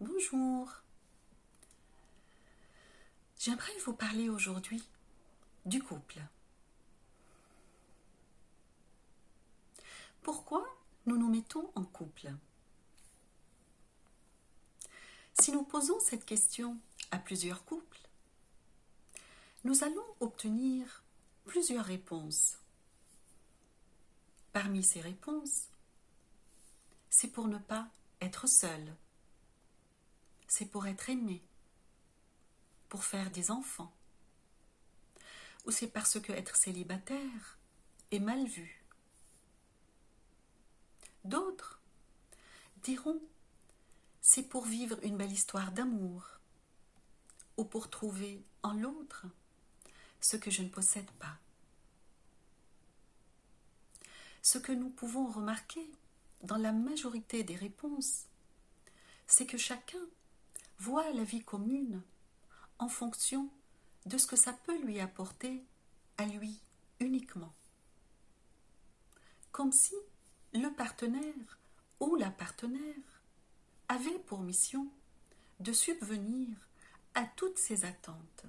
Bonjour. J'aimerais vous parler aujourd'hui du couple. Pourquoi nous nous mettons en couple? Si nous posons cette question à plusieurs couples, nous allons obtenir plusieurs réponses. Parmi ces réponses, c'est pour ne pas être seul, c'est pour être aimé, pour faire des enfants, ou c'est parce que être célibataire est mal vu. D'autres diront c'est pour vivre une belle histoire d'amour, ou pour trouver en l'autre ce que je ne possède pas. Ce que nous pouvons remarquer dans la majorité des réponses, c'est que chacun voit la vie commune en fonction de ce que ça peut lui apporter à lui uniquement. Comme si le partenaire ou la partenaire avait pour mission de subvenir à toutes ses attentes.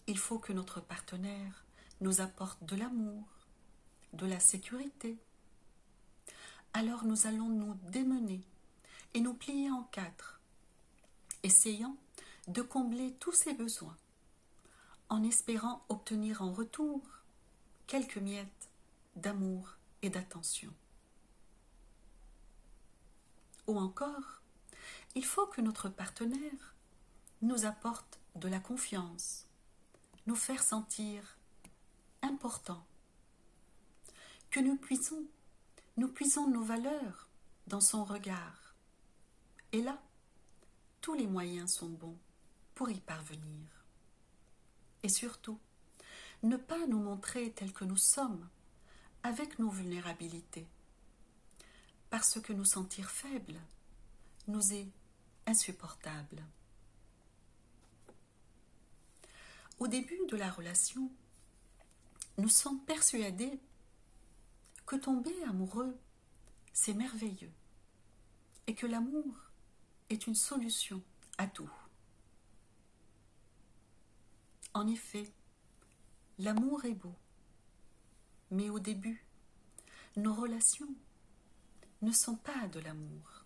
Il faut que notre partenaire nous apporte de l'amour, de la sécurité. Alors nous allons nous démener et nous plier en quatre, essayant de combler tous ses besoins, en espérant obtenir en retour quelques miettes d'amour et d'attention. Ou encore, il faut que notre partenaire nous apporte de la confiance, nous faire sentir importants, que nous puisons nos valeurs dans son regard. Et là, tous les moyens sont bons pour y parvenir. Et surtout, ne pas nous montrer tels que nous sommes, avec nos vulnérabilités, parce que nous sentir faibles nous est insupportable. Au début de la relation, nous sommes persuadés que tomber amoureux, c'est merveilleux, et que l'amour est une solution à tout. En effet, l'amour est beau, mais au début, nos relations ne sont pas de l'amour,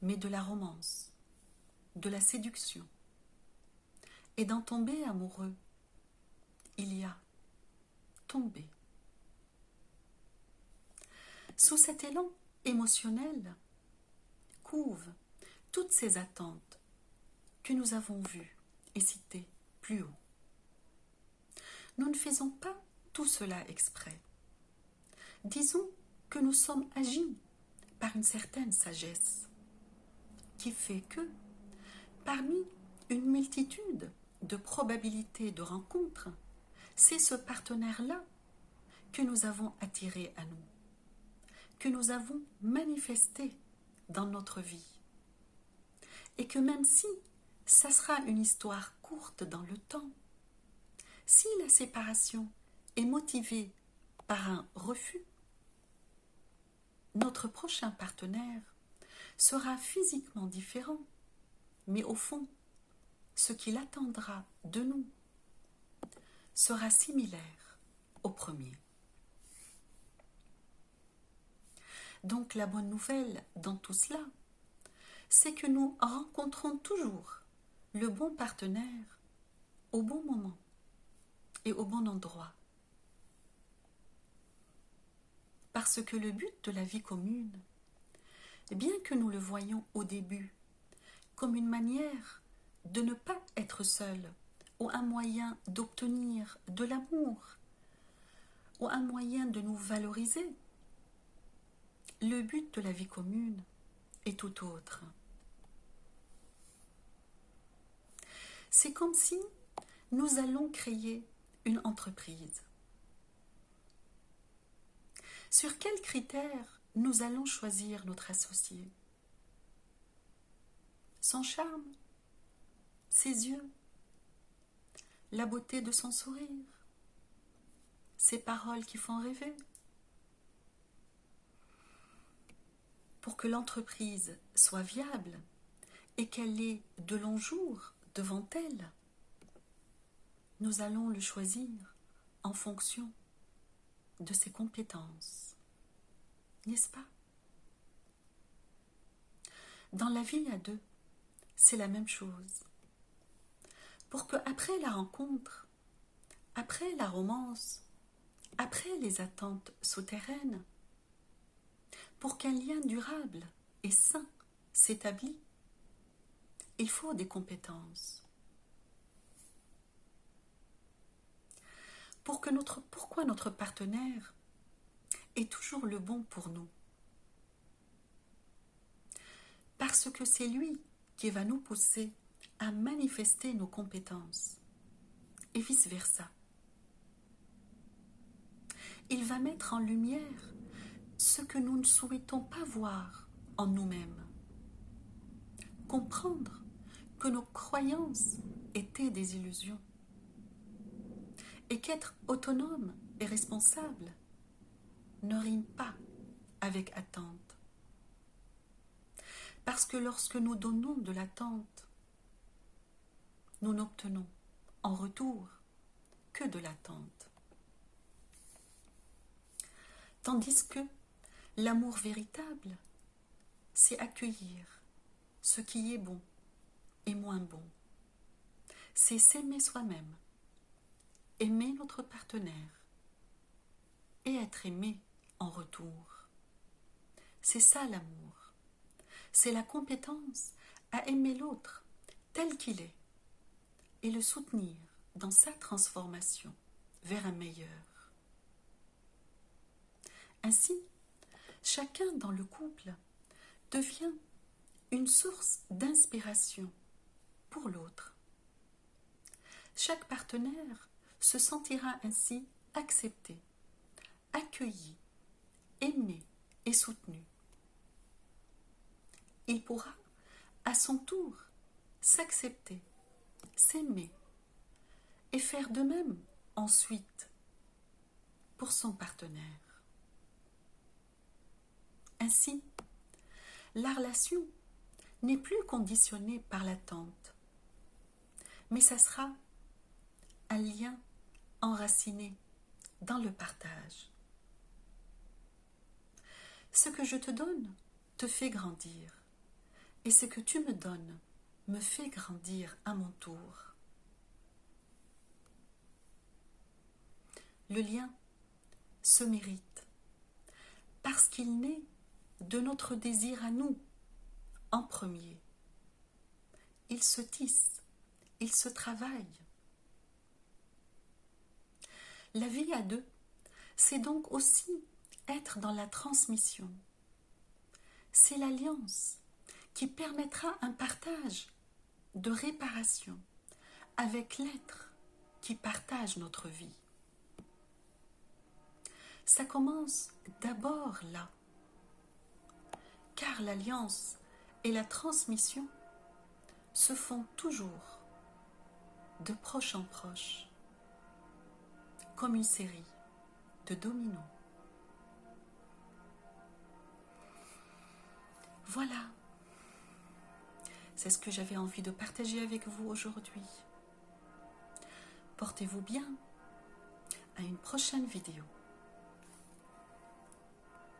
mais de la romance, de la séduction. Et dans tomber amoureux, il y a tomber. Sous cet élan émotionnel couvent toutes ces attentes que nous avons vues et citées plus haut. Nous ne faisons pas tout cela exprès. Disons que nous sommes agis par une certaine sagesse qui fait que, parmi une multitude de probabilités de rencontres, c'est ce partenaire-là que nous avons attiré à nous, que nous avons manifesté dans notre vie. Et que même si ça sera une histoire courte dans le temps, si la séparation est motivée par un refus, notre prochain partenaire sera physiquement différent, mais au fond, ce qu'il attendra de nous sera similaire au premier. Donc la bonne nouvelle dans tout cela, c'est que nous rencontrons toujours le bon partenaire au bon moment et au bon endroit. Parce que le but de la vie commune, bien que nous le voyions au début comme une manière de ne pas être seul, ou un moyen d'obtenir de l'amour, ou un moyen de nous valoriser, le but de la vie commune est tout autre. C'est comme si nous allons créer une entreprise. Sur quels critères nous allons choisir notre associé? Son charme, ses yeux, la beauté de son sourire, ses paroles qui font rêver. pour que l'entreprise soit viable et qu'elle ait de longs jours devant elle, nous allons le choisir en fonction de ses compétences. N'est-ce pas? Dans la vie à deux, c'est la même chose. Pour que après la rencontre, après la romance, après les attentes souterraines, pour qu'un lien durable et sain s'établisse, il faut des compétences. Pourquoi notre partenaire est toujours le bon pour nous? Parce que c'est lui qui va nous pousser à manifester nos compétences et vice-versa. Il va mettre en lumière ce que nous ne souhaitons pas voir en nous-mêmes. Comprendre que nos croyances étaient des illusions et qu'être autonome et responsable ne rime pas avec attente. Parce que lorsque nous donnons de l'attente, nous n'obtenons en retour que de l'attente. Tandis que l'amour véritable, c'est accueillir ce qui est bon et moins bon. C'est s'aimer soi-même, aimer notre partenaire et être aimé en retour. C'est ça l'amour. C'est la compétence à aimer l'autre tel qu'il est et le soutenir dans sa transformation vers un meilleur. Ainsi, chacun dans le couple devient une source d'inspiration pour l'autre. Chaque partenaire se sentira ainsi accepté, accueilli, aimé et soutenu. Il pourra, à son tour, s'accepter, s'aimer et faire de même ensuite pour son partenaire. Ainsi, la relation n'est plus conditionnée par l'attente, mais ça sera un lien enraciné dans le partage. Ce que je te donne te fait grandir. Et ce que tu me donnes me fait grandir à mon tour. Le lien se mérite parce qu'il naît de notre désir à nous en premier. Il se tisse, il se travaille. La vie à deux, c'est donc aussi être dans la transmission. C'est l'alliance qui permettra un partage de réparation avec l'être qui partage notre vie. Ça commence d'abord là, car l'alliance et la transmission se font toujours de proche en proche, comme une série de dominos. Voilà. C'est ce que j'avais envie de partager avec vous aujourd'hui. Portez-vous bien. À une prochaine vidéo.